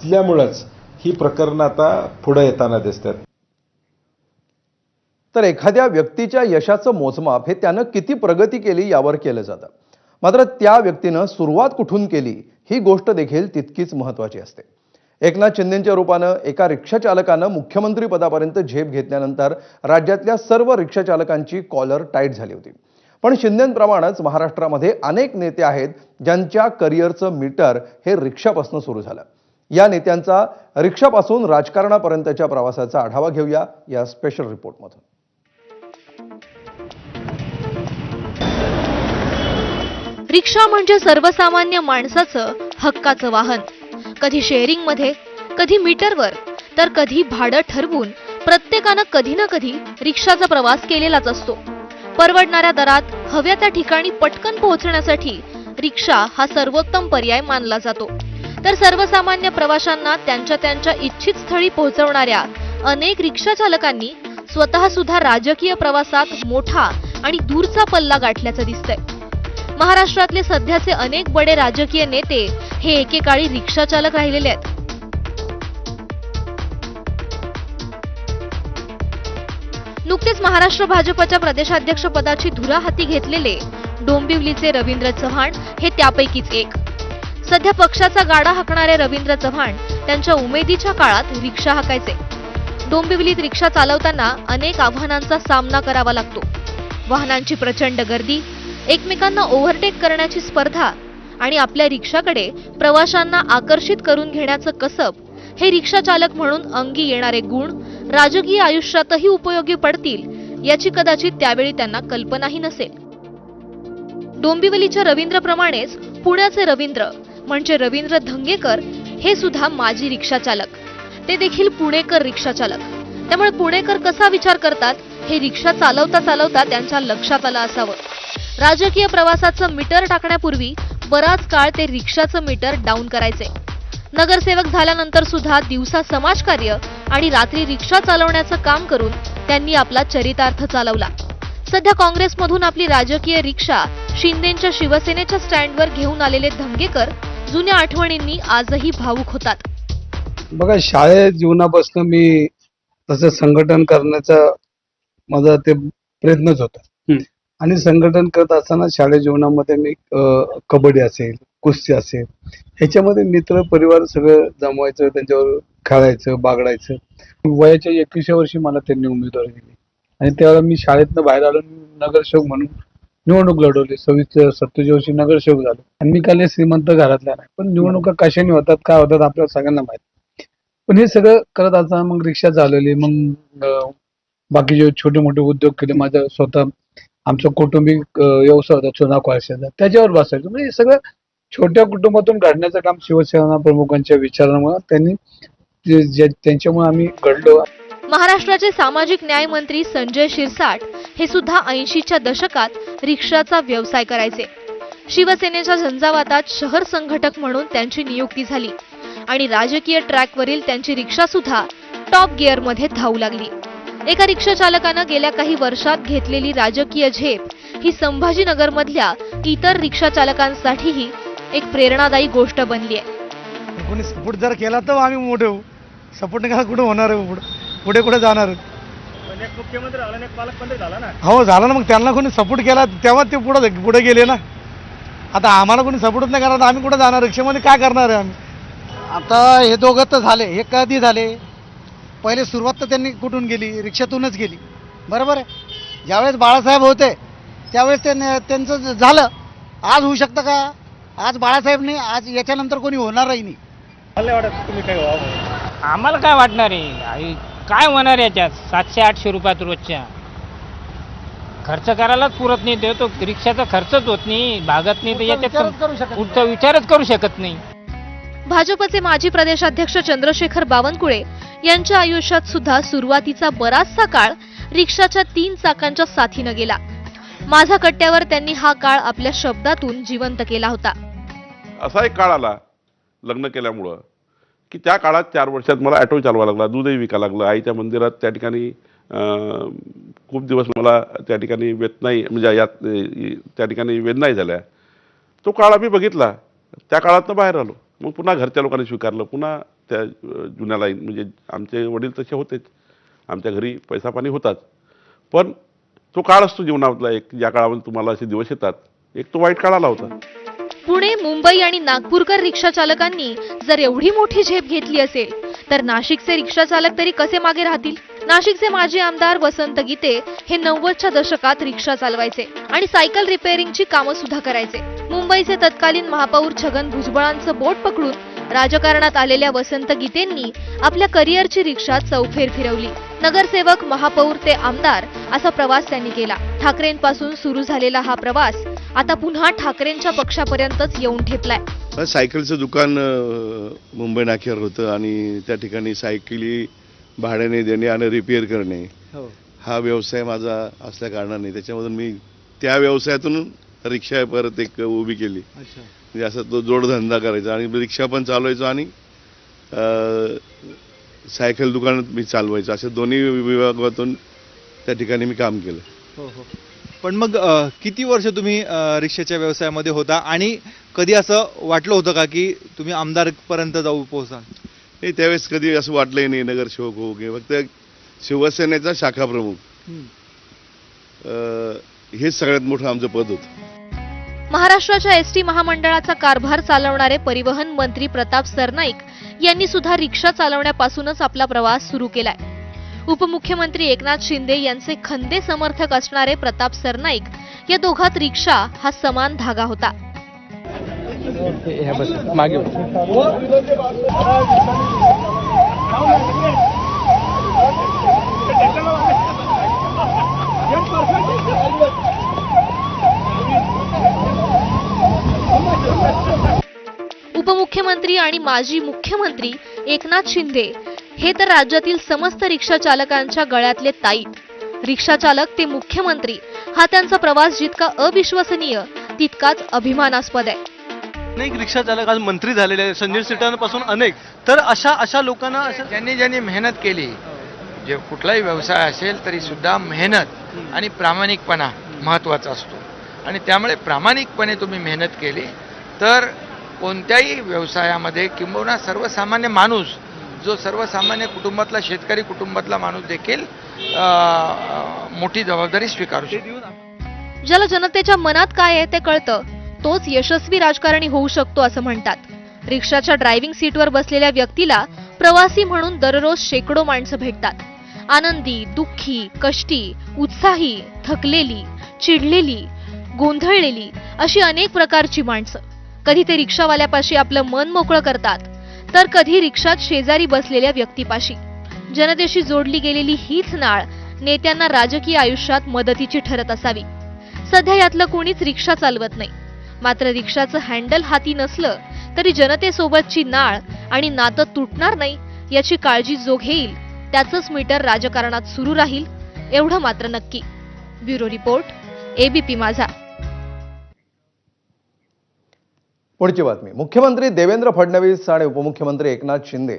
असल्यामुळेच ही प्रकरणं आता पुढे येताना दिसतात. तर एखाद्या व्यक्तीच्या यशाचं मोजमाप हे त्यानं किती प्रगती केली यावर केलं जातं. मात्र त्या व्यक्तीनं सुरुवात कुठून केली ही गोष्ट देखील तितकीच महत्त्वाची असते. एकनाथ शिंदेंच्या रूपानं एका रिक्षा चालकानं मुख्यमंत्री पदापर्यंत झेप घेतल्यानंतर राज्यातल्या सर्व रिक्षा चालकांची कॉलर टाईट झाली होती. पण शिंदेंप्रमाणेच महाराष्ट्रामध्ये अनेक नेते आहेत ज्यांच्या करिअरचं मीटर हे रिक्षापासून सुरू झालं. या नेत्यांचा रिक्षापासून राजकारणापर्यंतच्या प्रवासाचा आढावा घेऊया या स्पेशल रिपोर्टमधून. रिक्षा म्हणजे सर्वसामान्य माणसाचं हक्काचं वाहन. कधी शेअरिंग मध्ये, कधी मीटरवर, तर कधी भाडं ठरवून प्रत्येकानं कधी ना कधी रिक्षाचा प्रवास केलेलाच असतो. परवडणाऱ्या दरात हव्या त्या ठिकाणी पटकन पोहोचण्यासाठी रिक्षा हा सर्वोत्तम पर्याय मानला जातो. तर सर्वसामान्य प्रवाशांना त्यांच्या त्यांच्या इच्छित स्थळी पोहोचवणाऱ्या अनेक रिक्षा चालकांनी स्वतः सुद्धा राजकीय प्रवासात मोठा आणि दूरचा पल्ला गाठल्याचं दिसतंय. महाराष्ट्रातले सध्याचे अनेक बडे राजकीय नेते हे एकेकाळी रिक्षा चालक राहिलेले आहेत. नुकतेच महाराष्ट्र भाजपच्या प्रदेशाध्यक्ष पदाची धुरा हाती घेतलेले डोंबिवलीचे रवींद्र चव्हाण हे त्यापैकीच एक. सध्या पक्षाचा गाडा हाकणारे रवींद्र चव्हाण त्यांच्या उमेदीच्या काळात रिक्षा हाकायचे. डोंबिवलीत रिक्षा चालवताना अनेक आव्हानांचा सामना करावा लागतो. वाहनांची प्रचंड गर्दी, एकमेकांना ओव्हरटेक करण्याची स्पर्धा आणि आपल्या रिक्षाकडे प्रवाशांना आकर्षित करून घेण्याचं कसब हे रिक्षा चालक म्हणून अंगी येणारे गुण राजकीय आयुष्यातही उपयोगी पडतील याची कदाचित त्यावेळी त्यांना कल्पनाही नसेल. डोंबिवलीच्या रवींद्रप्रमाणेच पुण्याचे रवींद्र म्हणजे रवींद्र धंगेकर हे सुद्धा माजी रिक्षा चालक. ते देखील पुणेकर रिक्षा चालक. त्यामुळे पुणेकर कसा विचार करतात हे रिक्षा चालवता चालवता त्यांच्या लक्षात आलं असावं. राजकीय प्रवासाचं मीटर टाकण्यापूर्वी बराच काळ ते रिक्षाचं मीटर डाऊन करायचे. नगरसेवक झाल्यानंतर सुद्धा दिवसा समाजकार्य आणि रात्री रिक्षा चालवण्याचं काम करून त्यांनी आपला चरितार्थ चालवला. सध्या काँग्रेसमधून आपली राजकीय रिक्षा शिंदेंच्या शिवसेनेच्या स्टँडवर घेऊन आलेले धंगेकर जुन्या आठवणींनी आजही भावुक होतात. बघा, शाळेत जीवनापासून मी तसं संघटन करण्याचा माझा ते प्रयत्नच होता. आणि संघटन करत असताना शाळेत जीवनामध्ये मी कबड्डी असेल, कुस्ती असेल, ह्याच्यामध्ये मित्र परिवार सगळं जमवायचं, त्यांच्यावर खेळायचं, बागडायचं. वयाच्या 21व्या वर्षी मला त्यांनी उमेदवारी दिली आणि त्यावेळेला मी शाळेतनं बाहेर आलो, नगरसेवक म्हणून निवडणूक लढवली. 27 वर्षी नगरसेवक झालो आणि मी काही श्रीमंत घरातला नाही, पण निवडणुका कशाने होतात, काय होतात आपल्याला सगळ्यांना माहिती. पण हे सगळं करत असताना मग रिक्षा चालवली, मग बाकीचे छोटे मोठे उद्योग केले. माझा स्वतः आमचा कौटुंबिक व्यवसाय होता चुना कोळशाचा, त्याच्यावर बसायचो. म्हणजे हे सगळं छोट्या कुटुंबातून घडण्याचं काम शिवसेना प्रमुखांच्या विचारांमुळे त्यांच्यामुळे आम्ही घडलो. महाराष्ट्राचे सामाजिक न्याय मंत्री संजय शिरसाट हे सुद्धा 80च्या दशकात रिक्षाचा व्यवसाय करायचे. शिवसेनेच्या झंझावातात शहर संघटक म्हणून त्यांची नियुक्ती झाली आणि राजकीय ट्रॅकवरील त्यांची रिक्षा सुद्धा टॉप गिअरमध्ये धावू लागली. एका रिक्षा चालकानं गेल्या काही वर्षात घेतलेली राजकीय झेप ही संभाजीनगरमधल्या इतर रिक्षा चालकांसाठीही एक प्रेरणादायी गोष्ट बनली आहे. कोणी सपोर्ट जर केला तर आम्ही मोठे होऊ. सपोर्ट नाही कुठे होणार आहे, पुढे कुठे जाणार. मुख्यमंत्री झाला, पालकमंत्री झाला ना. हो झाला ना. मग त्यांना कोणी सपोर्ट केला तेव्हा ते पुढे गेले ना. आता आम्हाला कोणी सपोर्टच नाही करणार तर आम्ही कुठे जाणार, रिक्षामध्ये काय करणार आहे आम्ही. आता हे दोघं तर झाले, हे कधी झाले, पहिले सुरुवात तर त्यांनी कुठून गेली, रिक्षातूनच गेली, बरोबर आहे. ज्यावेळेस बाळासाहेब होते त्यावेळेस त्यांचं झालं. आज होऊ शकतं का? आज बाळासाहेब नाही, आज याच्यानंतर कोणी होणारही नाही. मला वाटत तुम्ही काय व्हावं. आम्हाला काय वाटणार आहे, काय होणार याच्यात 700-800 रुपयात रोजच्या खर्च करायलाच पुरत नाही. ते तो रिक्षाचा खर्चच होत नाही, भागत नाही, तर याच्यात पुढचा विचारच करू शकत नाही. भाजपचे माजी प्रदेशाध्यक्ष चंद्रशेखर बावनकुळे यांच्या आयुष्यात सुद्धा सुरुवातीचा बराचसा काळ रिक्षाच्या 3 चाकांच्या साथीनं गेला. माझा कट्ट्यावर त्यांनी हा काळ आपल्या शब्दातून जिवंत केला होता. असा एक काळ आला लग्न केल्यामुळं की त्या काळात 4 वर्षात मला ॲटो चालवायला लागला, दूधही विकायला लागलं. आईच्या मंदिरात त्या ठिकाणी खूप दिवस मला त्या ठिकाणी वेदनाही म्हणजे यात त्या ठिकाणी वेदनाही झाल्या. तो काळ आम्ही बघितला. त्या काळातनं बाहेर आलो. मग पुन्हा घरच्या लोकांनी स्वीकारलं, पुन्हा त्या जुन्या लाईन, म्हणजे आमचे वडील तसे होतेच, आमच्या घरी पैसा पाणी होताच, पण तो काळ असतो जीवनातला एक, ज्या काळामध्ये तुम्हाला असे दिवस येतात, एक तो वाईट काळ आला होता. पुणे, मुंबई आणि नागपूरकर रिक्षा चालकांनी जर एवढी मोठी झेप घेतली असेल तर नाशिकचे रिक्षा चालक तरी कसे मागे राहतील? नाशिकचे माजी आमदार वसंत गीते हे 90च्या दशकात रिक्षा चालवायचे आणि सायकल रिपेअरिंगची कामं सुद्धा करायचे. मुंबईचे तत्कालीन महापौर छगन भुजबळांचं बोट पकडून राजकारणात आलेल्या वसंत गीतेंनी आपल्या करिअरची रिक्षा चौफेर फिरवली. नगरसेवक, महापौर ते आमदार असा प्रवास त्यांनी केला. ठाकरेंपासून सुरू झालेला हा प्रवास आता पुन्हा ठाकरेंच्या पक्षापर्यंतच येऊन ठेपलाय. सायकलचं दुकान मुंबई नाक्यावर होतं आणि त्या ठिकाणी सायकली भाड्याने देणे आणि रिपेअर करणे हा व्यवसाय माझा असल्या कारणाने त्याच्यामधून मी त्या व्यवसायातून रिक्षा परत एक उभी केली. म्हणजे असा तो जोडधंदा करायचा आणि रिक्षा पण चालवायचो आणि सायकल दुकानात मी चालवायचं, अशा दोन्ही विभागातून त्या ठिकाणी मी काम केलं. हो हो. पण मग किती वर्ष तुम्ही रिक्षाच्या व्यवसायामध्ये होता आणि कधी असं वाटलं होतं का की तुम्ही आमदारपर्यंत जाऊ पोहोचाल? नाही, त्यावेळेस कधी असं वाटलंही नाही नगरसेवक हो किंवा फक्त शिवसेनेचा शाखा प्रमुख हेच सगळ्यात मोठं आमचं पद होतं. महाराष्ट्राच्या एसटी महामंडळाचा कारभार चालवणारे परिवहन मंत्री प्रताप सरनाईक यांनी सुद्धा रिक्षा चालवण्यापासूनच आपला प्रवास सुरू केलाय. उपमुख्यमंत्री एकनाथ शिंदे यांचे खंदे समर्थक असणारे प्रताप सरनाईक या दोघात रिक्षा हा समान धागा होता. उपमुख्यमंत्री आणि माजी मुख्यमंत्री एकनाथ शिंदे हे तर राज्यातील समस्त रिक्षा चालकांच्या गळ्यातले ताईत. रिक्षा चालक ते मुख्यमंत्री हा त्यांचा प्रवास जितका अविश्वसनीय तितकाच अभिमानास्पद आहे. अनेक रिक्षा चालक आज मंत्री झालेले आहेत, संजय सेठांपासून अनेक. तर अशा लोकांना ज्यांनी मेहनत केली, जे कुठलाही व्यवसाय असेल तरी सुद्धा मेहनत आणि प्रामाणिकपणा महत्त्वाचा असतो आणि त्यामुळे प्रामाणिकपणे तुम्ही मेहनत केली तर कोणत्याही व्यवसायामध्ये किंबहुना सर्वसामान्य माणूस, जो सर्वसामान्य कुटुंबातला शेतकरी कुटुंबातला माणूस देखील मोठी जबाबदारी स्वीकारू शकतो. ज्याला जनतेच्या मनात काय आहे ते कळतं तोच यशस्वी राजकारणी होऊ शकतो असं म्हणतात. रिक्षाच्या ड्रायव्हिंग सीटवर बसलेल्या व्यक्तीला प्रवासी म्हणून दररोज शेकडो माणसं भेटतात. आनंदी, दुःखी, कष्टी, उत्साही, थकलेली, चिडलेली, गोंधळलेली अशी अनेक प्रकारची माणसं. कधी ते रिक्षावाल्यापाशी आपलं मन मोकळं करतात तर कधी रिक्षात शेजारी बसलेल्या व्यक्तीपाशी. जनतेशी जोडली गेलेली हीच नाळ नेत्यांना राजकीय आयुष्यात मदतीची ठरत असावी. सध्या यातलं कोणीच रिक्षा चालवत नाही, मात्र रिक्षाचं हँडल हाती नसलं तरी जनतेसोबतची नाळ आणि नातं तुटणार नाही याची काळजी जो घेईल त्याचंच मीटर राजकारणात सुरू राहील एवढं मात्र नक्की. ब्युरो रिपोर्ट, एबीपी माझा. पुढची बातमी. मुख्यमंत्री देवेंद्र फडणवीस आणि उपमुख्यमंत्री एकनाथ शिंदे